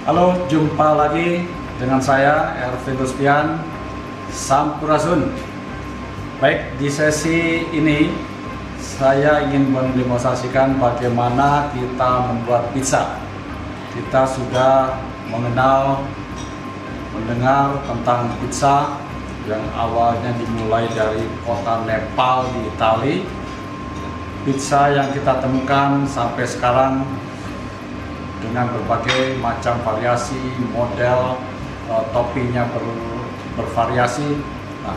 Halo, jumpa lagi dengan saya Ervin Ruspian, Sampurasun. Baik, di sesi ini saya ingin mendemonstrasikan bagaimana kita membuat pizza. Kita sudah mendengar tentang pizza yang awalnya dimulai dari kota Nepal di Italia. Pizza yang kita temukan sampai sekarang dengan berbagai macam variasi, model, toppingnya bervariasi. Nah,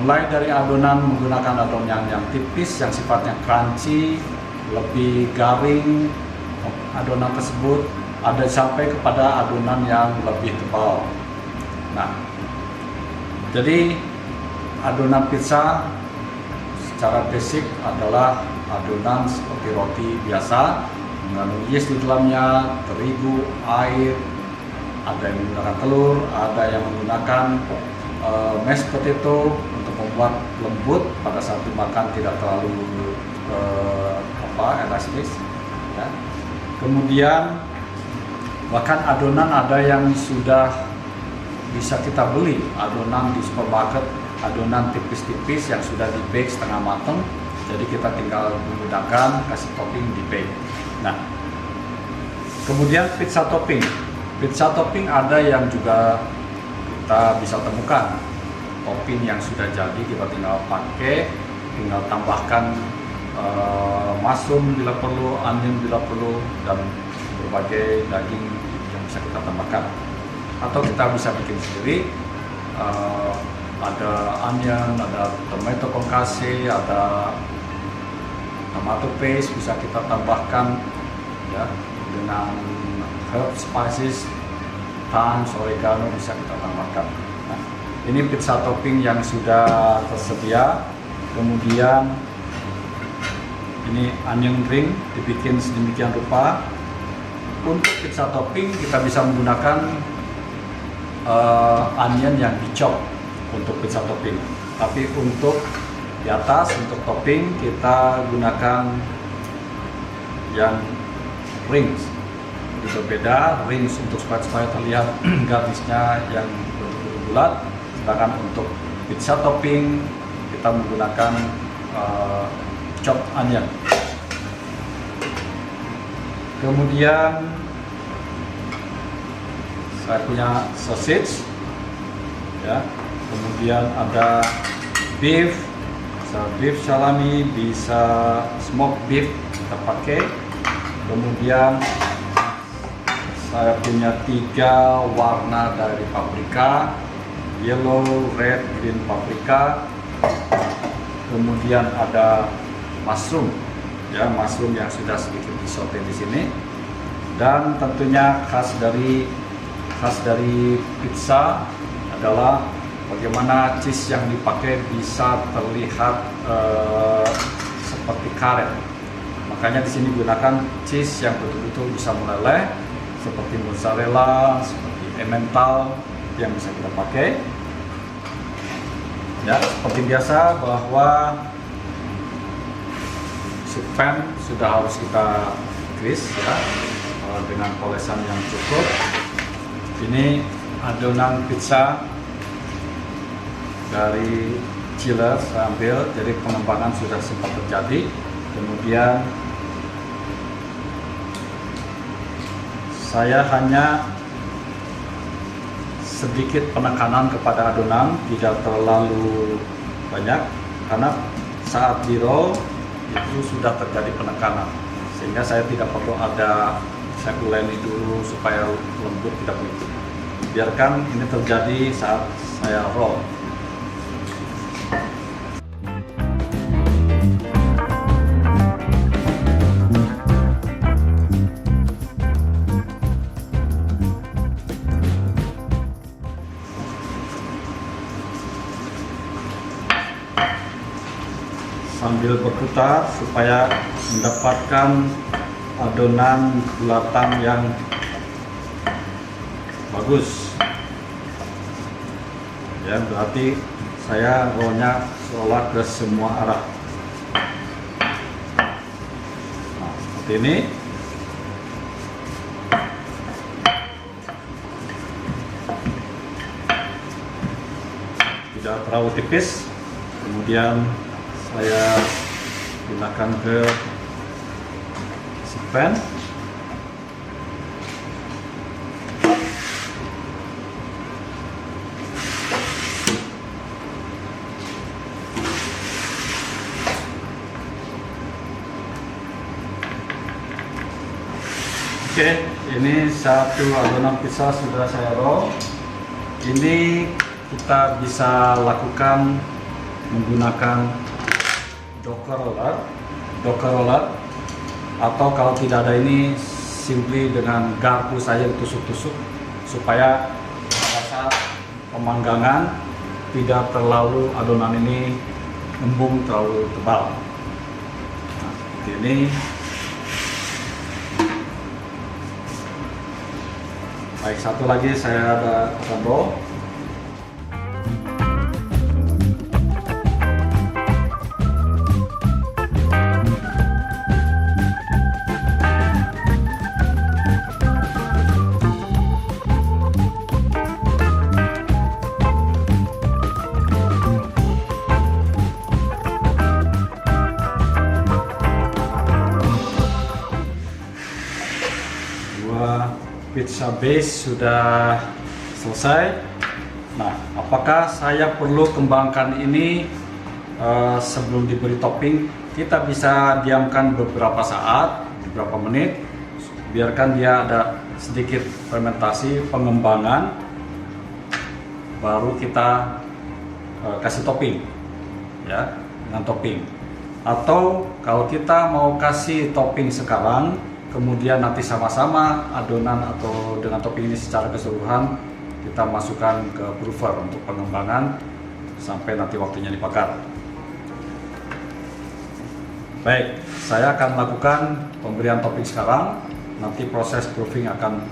mulai dari adonan menggunakan adonan yang tipis, yang sifatnya crunchy, lebih garing, adonan tersebut ada sampai kepada adonan yang lebih tebal. Nah, jadi adonan pizza secara basic adalah adonan seperti roti biasa, mengandung yeast di dalamnya, terigu, air, ada yang menggunakan telur, ada yang menggunakan mashed potato untuk membuat lembut pada saat dimakan, tidak terlalu elastis. Ya. Kemudian bahkan adonan ada yang sudah bisa kita beli, adonan di supermarket, adonan tipis-tipis yang sudah di bake setengah matang, jadi kita tinggal menggunakan kasih topping di bake. Nah, kemudian pizza topping. Pizza topping ada yang juga kita bisa temukan topping yang sudah jadi, kita tinggal tambahkan mushroom bila perlu, onion bila perlu, dan berbagai daging yang bisa kita tambahkan. Atau kita bisa bikin sendiri. Ada onion, ada tomato concasse, ada tomato paste, bisa kita tambahkan ya dengan herb spices, thyme, oregano bisa kita tambahkan. Nah, ini pizza topping yang sudah tersedia. Kemudian ini onion ring dibikin sedemikian rupa. Untuk pizza topping kita bisa menggunakan onion yang dicop untuk pizza topping. Tapi untuk di atas, untuk topping kita gunakan yang rings. Itu berbeda, rings untuk supaya terlihat garisnya yang bulat. Sedangkan untuk pizza topping kita menggunakan chopped onion. Kemudian saya punya sausage, ya. Kemudian ada beef, bisa beef salami, bisa smoked beef kita pakai. Kemudian saya punya 3 warna dari paprika, yellow, red, green paprika. Kemudian ada mushroom, ya, mushroom yang sudah sedikit disaute di sini. Dan tentunya khas dari pizza adalah bagaimana cheese yang dipakai bisa terlihat seperti karet. Makanya di sini gunakan cheese yang betul-betul bisa meleleh, seperti mozzarella, seperti emmental yang bisa kita pakai. Ya, seperti biasa bahwa soup pan sudah harus kita grease ya dengan polesan yang cukup. Ini adonan pizza dari chiller saya ambil, jadi pengembangan sudah sempat terjadi. Kemudian saya hanya sedikit penekanan kepada adonan, tidak terlalu banyak, karena saat di roll itu sudah terjadi penekanan, sehingga saya tidak perlu saya uleni dulu supaya lembut, tidak begitu. Biarkan ini terjadi saat saya roll. Sambil berputar supaya mendapatkan adonan bulatan yang bagus. Ya, berarti saya rollnya seolah ke semua arah. Nah, seperti ini. tidak terlalu tipis. Kemudian saya gunakan ke pan. Oke, ini satu adonan pizza sudah saya roll. Ini kita bisa lakukan menggunakan docker roller, atau kalau tidak ada ini simply dengan garpu saja tusuk-tusuk supaya pada saat pemanggangan tidak terlalu adonan ini embung terlalu tebal. Nah, seperti ini. Baik, satu lagi saya akan roll. Pizza base sudah selesai. Nah, apakah saya perlu kembangkan ini sebelum diberi topping? Kita bisa diamkan beberapa saat, beberapa menit, biarkan dia ada sedikit fermentasi, pengembangan, baru kita kasih topping, ya, dengan topping. Atau kalau kita mau kasih topping sekarang, kemudian nanti sama-sama adonan atau dengan topping ini secara keseluruhan kita masukkan ke broofer untuk pengembangan sampai nanti waktunya dibakar. Baik, saya akan lakukan pemberian topping sekarang, nanti proses proofing akan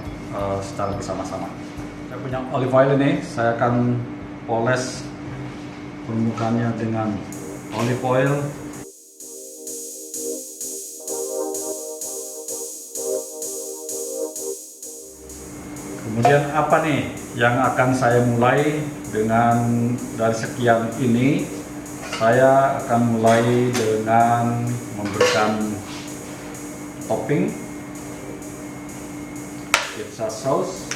secara bersama-sama. Saya punya olive oil ini, saya akan poles permukaannya dengan olive oil. Kemudian apa nih yang akan saya mulai dengan dari sekian ini? Saya akan mulai dengan memberikan topping pizza sauce.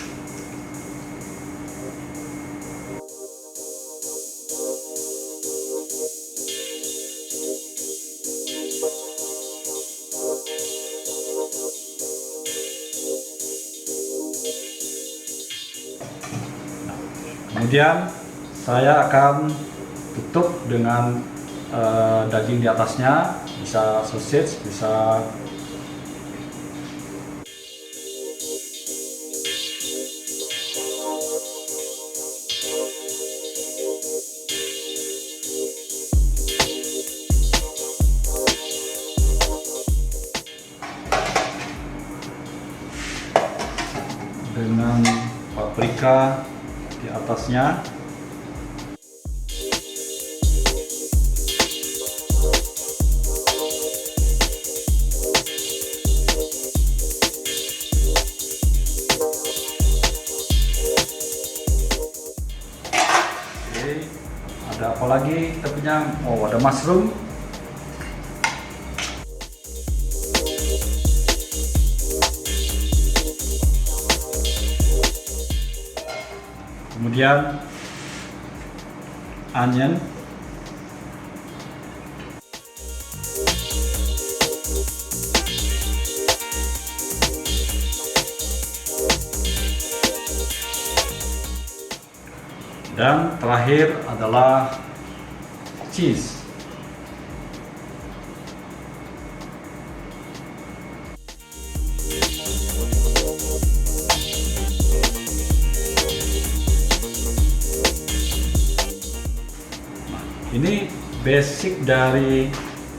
Kemudian saya akan tutup dengan daging di atasnya, bisa sausage, bisa dengan paprika di atasnya. Oke, ada apa lagi kita punya? Oh, ada mushroom. Kemudian onion, dan terakhir adalah cheese. Ini basic dari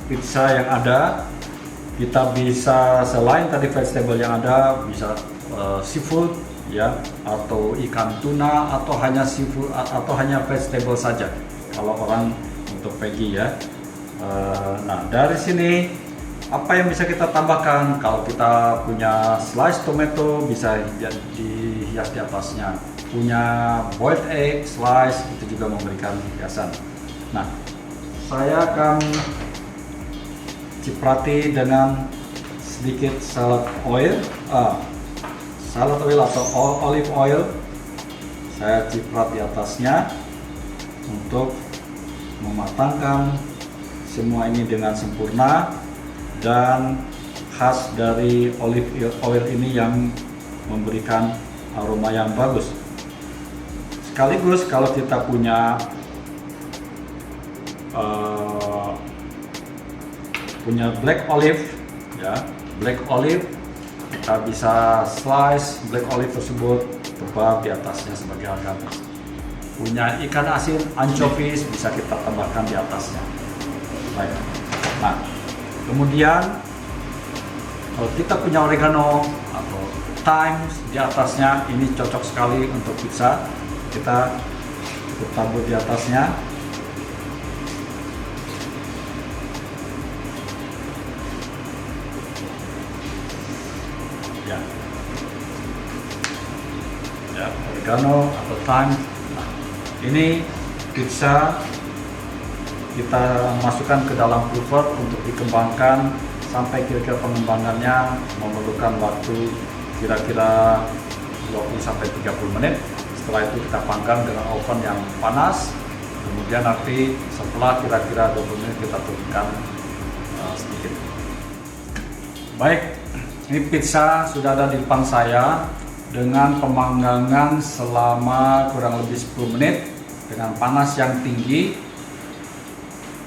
pizza yang ada. Kita bisa selain tadi vegetable yang ada, bisa seafood ya, atau ikan tuna, atau hanya seafood atau hanya vegetable saja kalau orang untuk veggie ya. Nah, dari sini apa yang bisa kita tambahkan? Kalau kita punya slice tomato bisa dihias di atasnya. punya boiled egg, slice, itu juga memberikan hiasan. Nah, saya akan ciprati dengan sedikit salad oil atau olive oil. Saya ciprat di atasnya untuk mematangkan semua ini dengan sempurna, dan khas dari olive oil ini yang memberikan aroma yang bagus. Sekaligus kalau kita punya black olive, ya, black olive, kita bisa slice black olive tersebut, tebal di atasnya sebagai garnish. Punya ikan asin anchovies, bisa kita tambahkan di atasnya. Baik. Nah, kemudian kalau kita punya oregano atau thyme di atasnya, ini cocok sekali untuk pizza. Kita tabur di atasnya. Ya, oregano atau thyme. Nah, ini pizza kita masukkan ke dalam pulver untuk dikembangkan, sampai kira-kira pengembangannya memerlukan waktu kira-kira 20-30 menit. Setelah itu kita panggang dengan oven yang panas. Kemudian nanti setelah kira-kira 20 menit kita turunkan sedikit. Baik, ini pizza sudah ada di depan saya dengan pemanggangan selama kurang lebih 10 menit dengan panas yang tinggi.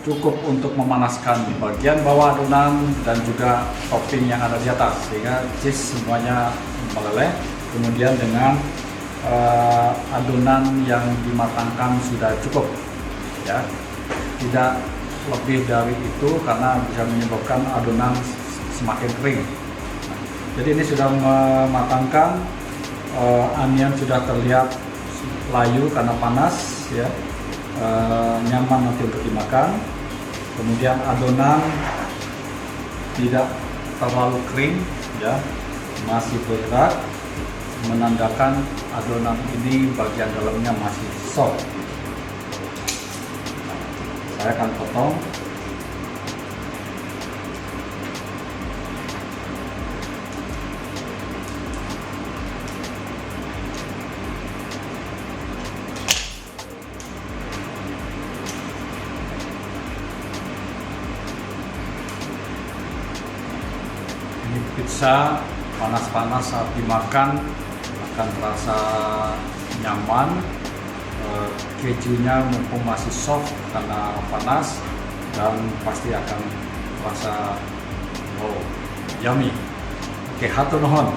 Cukup untuk memanaskan bagian bawah adonan dan juga topping yang ada di atas, sehingga cheese semuanya meleleh. Kemudian dengan adonan yang dimatangkan sudah cukup, ya, tidak lebih dari itu karena bisa menyebabkan adonan semakin kering. Nah, jadi ini sudah mematangkan, onion sudah terlihat layu karena panas, ya, nyaman nanti untuk dimakan. Kemudian adonan tidak terlalu kering, ya, masih bergerak, menandakan adonan ini bagian dalamnya masih soft. Saya akan potong. Pizza panas-panas saat dimakan akan terasa nyaman. Kejunya mumpung masih soft karena panas, dan pasti akan terasa yummy. Oke, hatur nuhun.